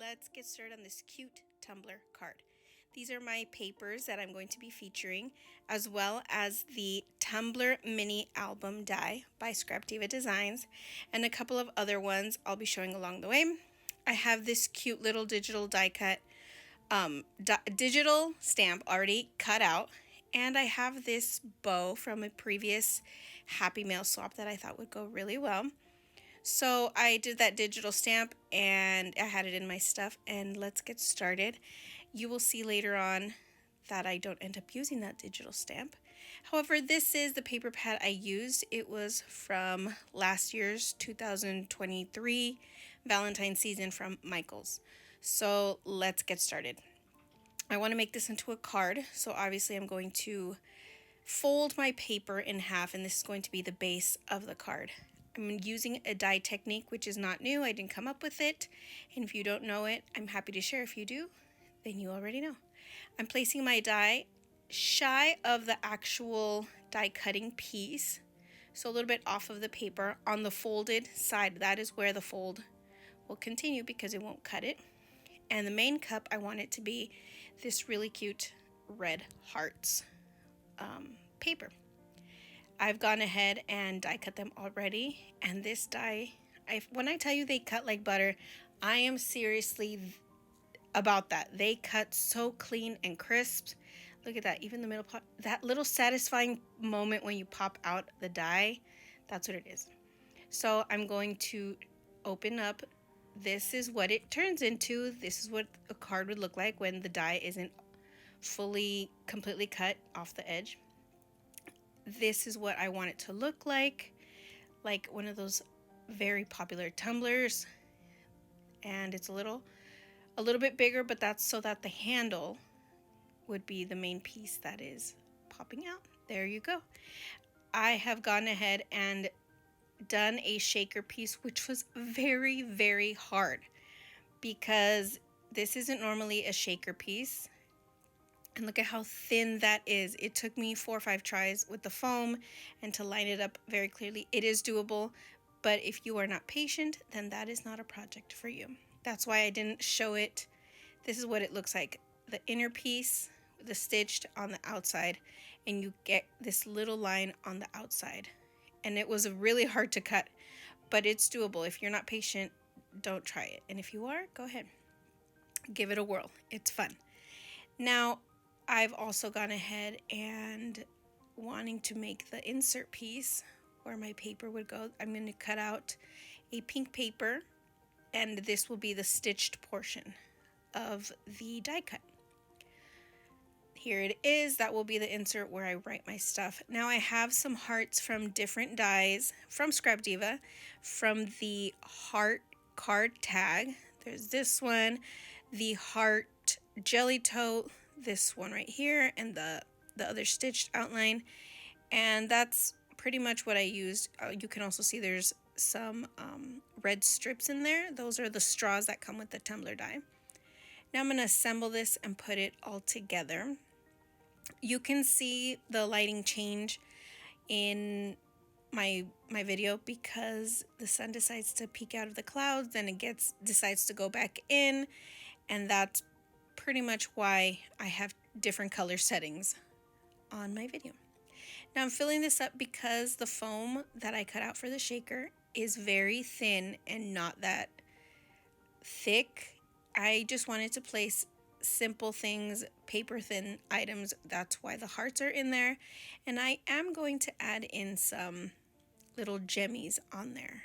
let's get started on this cute Tumblr card. These are my papers that I'm going to be featuring, as well as the Tumbler Mini album die by ScrapDiva Designs, and a couple of other ones I'll be showing along the way. I have this cute little digital die cut, digital stamp already cut out, and I have this bow from a previous Happy Mail swap that I thought would go really well. So I did that digital stamp and I had it in my stuff, and let's get started. You will see later on that I don't end up using that digital stamp. However, this is the paper pad I used. It was from last year's 2023 Valentine's season from Michaels. So let's get started. I want to make this into a card, so obviously I'm going to fold my paper in half, and this is going to be the base of the card. I'm using a die technique, which is not new. I didn't come up with it. And if you don't know it, I'm happy to share. If you do, then you already know. I'm placing my die shy of the actual die cutting piece, so a little bit off of the paper on the folded side. That is where the fold will continue because it won't cut it. And the main cup, I want it to be this really cute red hearts paper. I've gone ahead and die cut them already, and this die, when I tell you they cut like butter, I am seriously about that. They cut so clean and crisp. Look at that, even the middle part, that little satisfying moment when you pop out the die, that's what it is. So I'm going to open up. This is what it turns into. This is what a card would look like when the die isn't completely cut off the edge. This is what I want it to look like one of those very popular tumblers, and it's a little bit bigger, but that's so that the handle would be the main piece that is popping out. There you go. I have gone ahead and done a shaker piece, which was very, very hard because this isn't normally a shaker piece. And look at how thin that is. It took me 4 or 5 tries with the foam and to line it up very clearly. It is doable, but if you are not patient, then that is not a project for you. That's why I didn't show it. This is what it looks like. The inner piece, the stitched on the outside, and you get this little line on the outside. And it was really hard to cut, but it's doable. If you're not patient, don't try it. And if you are, go ahead. Give it a whirl. It's fun. Now, I've also gone ahead and wanting to make the insert piece where my paper would go. I'm going to cut out a pink paper, and this will be the stitched portion of the die cut. Here it is. That will be the insert where I write my stuff. Now I have some hearts from different dies from ScrapDiva, from the heart card tag. There's this one, the heart jelly tote, this one right here, and the other stitched outline. And that's pretty much what I used. You can also see there's some red strips in there. Those are the straws that come with the tumbler die. Now I'm going to assemble this and put it all together. You can see the lighting change in my video because the sun decides to peek out of the clouds, then it decides to go back in, and that's pretty much why I have different color settings on my video. Now I'm filling this up because the foam that I cut out for the shaker is very thin and not that thick. I just wanted to place simple things, paper thin items. That's why the hearts are in there, and I am going to add in some little gemmies on there.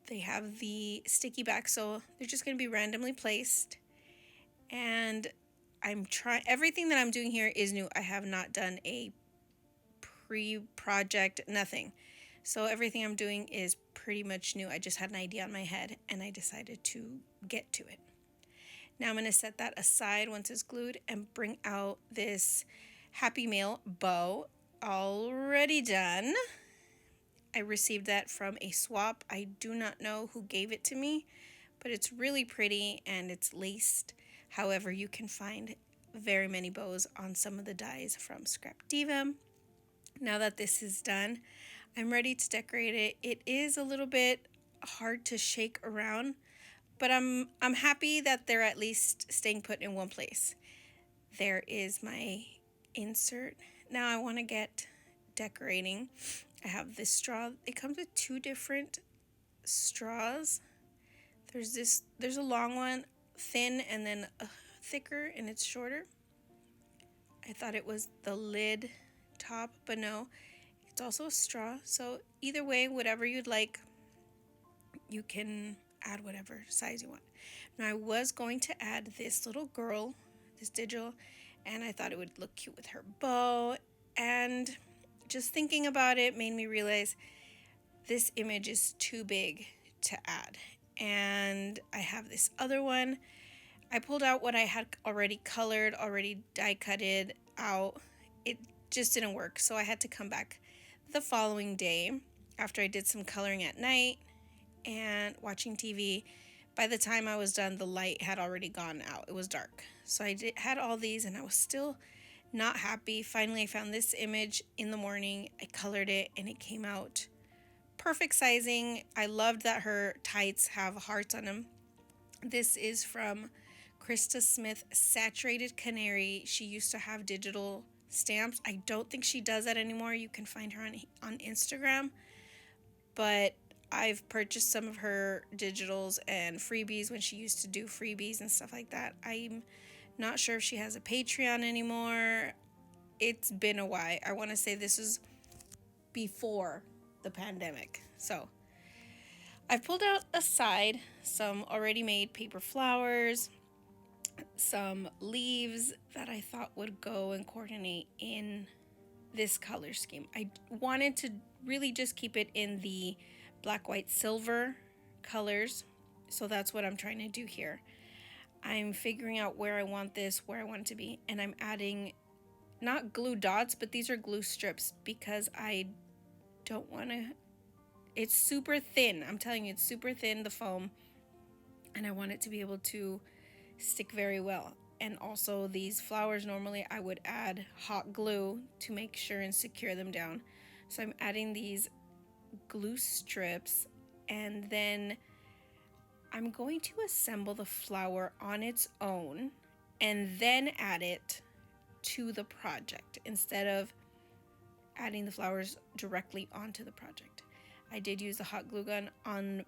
They have the sticky back, so they're just going to be randomly placed. And I'm trying, everything that I'm doing here is new. I have not done a pre-project, nothing. So everything I'm doing is pretty much new. I just had an idea on my head and I decided to get to it. Now I'm going to set that aside once it's glued and bring out this Happy Mail bow already done. I received that from a swap. I do not know who gave it to me, but it's really pretty and it's laced. However, you can find very many bows on some of the dies from ScrapDiva. Now that this is done, I'm ready to decorate it. It is a little bit hard to shake around, But I'm happy that they're at least staying put in one place. There is my insert. Now I want to get decorating. I have this straw. It comes with two different straws. There's a long one, thin, and then a thicker, and it's shorter. I thought it was the lid top, but no, it's also a straw. So either way, whatever you'd like, you can add whatever size you want. Now I was going to add this little girl, this digital, and I thought it would look cute with her bow. And just thinking about it made me realize this image is too big to add. And I have this other one. I pulled out what I had already colored, already die cutted out. It just didn't work, so I had to come back the following day after I did some coloring at night and watching TV. By the time I was done, the light had already gone out. It was dark. So I had all these and I was still not happy. Finally, I found this image in the morning. I colored it and it came out perfect sizing. I loved that her tights have hearts on them. This is from Krista Smith Saturated Canary. She used to have digital stamps. I don't think she does that anymore. You can find her on Instagram. But I've purchased some of her digitals and freebies when she used to do freebies and stuff like that. I'm not sure if she has a Patreon anymore. It's been a while. I want to say this is before the pandemic. So I've pulled out aside some already made paper flowers, some leaves that I thought would go and coordinate in this color scheme. I wanted to really just keep it in the black, white, silver colors. So that's what I'm trying to do here. I'm figuring out where I want this, where I want it to be, and I'm adding not glue dots, but these are glue strips because I don't want to, it's super thin. I'm telling you, it's super thin, the foam, and I want it to be able to stick very well. And also these flowers, normally I would add hot glue to make sure and secure them down. So I'm adding these glue strips, and then I'm going to assemble the flower on its own and then add it to the project instead of adding the flowers directly onto the project. I did use the hot glue gun on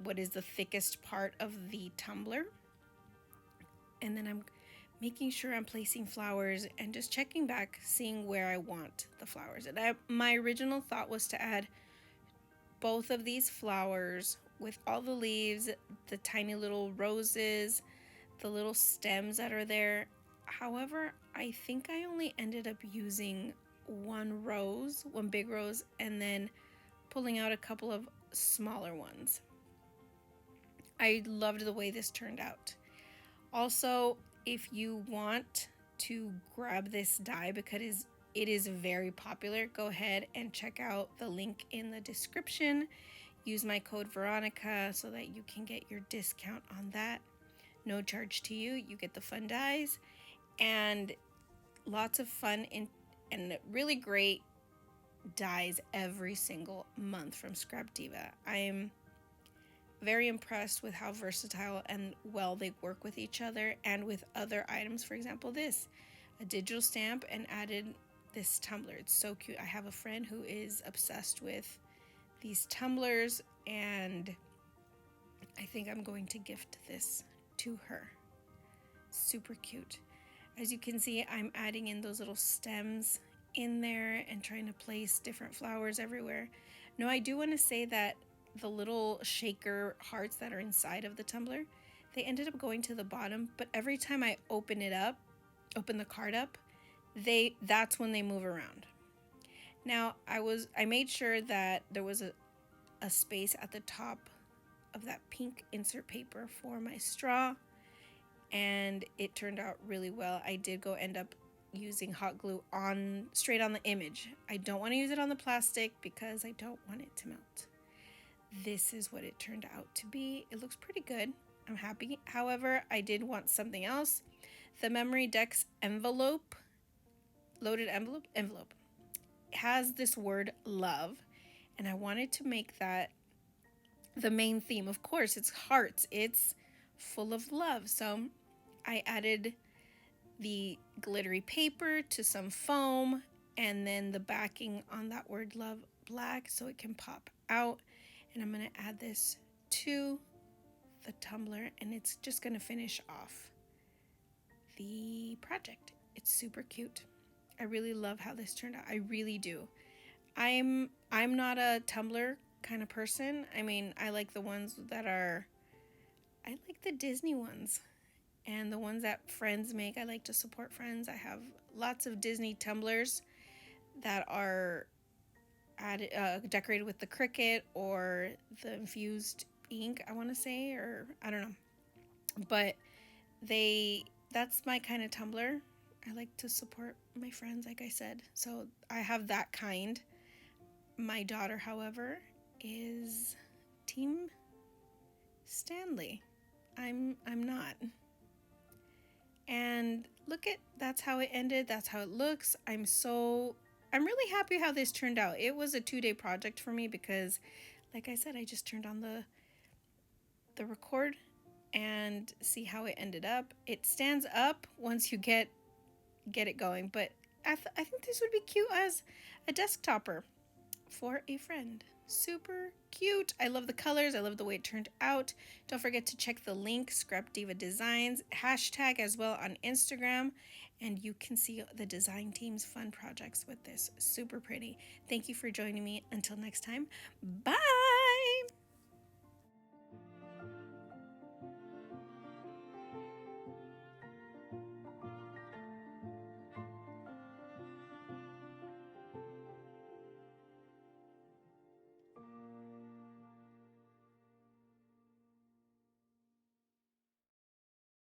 what is the thickest part of the tumbler, and then I'm making sure I'm placing flowers and just checking back, seeing where I want the flowers. And my original thought was to add both of these flowers with all the leaves, the tiny little roses, the little stems that are there. However, I think I only ended up using one rose, one big rose, and then pulling out a couple of smaller ones. I loved the way this turned out. Also, if you want to grab this die because it is very popular, go ahead and check out the link in the description. Use my code Veronica so that you can get your discount on that. No charge to you. You get the fun dies and lots of fun and really great dies every single month from ScrapDiva. I am very impressed with how versatile and well they work with each other and with other items. For example, this, a digital stamp, and added this tumbler. It's so cute. I have a friend who is obsessed with these tumblers, and I think I'm going to gift this to her. Super cute. As you can see, I'm adding in those little stems in there and trying to place different flowers everywhere. Now, I do want to say that the little shaker hearts that are inside of the tumbler, they ended up going to the bottom, but every time I open the card up, that's when they move around. Now, I made sure that there was a space at the top of that pink insert paper for my straw, and it turned out really well. I did end up using hot glue straight on the image. I don't want to use it on the plastic because I don't want it to melt. This is what it turned out to be. It looks pretty good. I'm happy. However, I did want something else. The Memorydex envelope, loaded envelope, has this word love, and I wanted to make that the main theme. Of course, it's hearts. It's full of love. So I added the glittery paper to some foam, and then the backing on that word love black so it can pop out. And I'm going to add this to the tumbler, and it's just going to finish off the project. It's super cute. I really love how this turned out. I really do. I'm not a Tumblr kind of person. I mean, I like the ones that are I like the Disney ones and the ones that friends make. I like to support friends. I have lots of Disney tumblers that are decorated with the cricket or the infused ink, I want to say, or I don't know. But that's my kind of Tumblr. I like to support my friends, like I said. So I have that kind. My daughter, however, is Team Stanley. I'm not. And that's how it ended. That's how it looks. I'm really happy how this turned out. It was a 2-day project for me because, like I said, I just turned on the record and see how it ended up. It stands up once you get it going, but I think this would be cute as a desktopper for a friend. Super cute. I love the colors. I love the way it turned out. Don't forget to check the link, ScrapDiva Designs, hashtag as well on Instagram, and you can see the design team's fun projects with this. Super pretty. Thank you for joining me. Until next time, bye.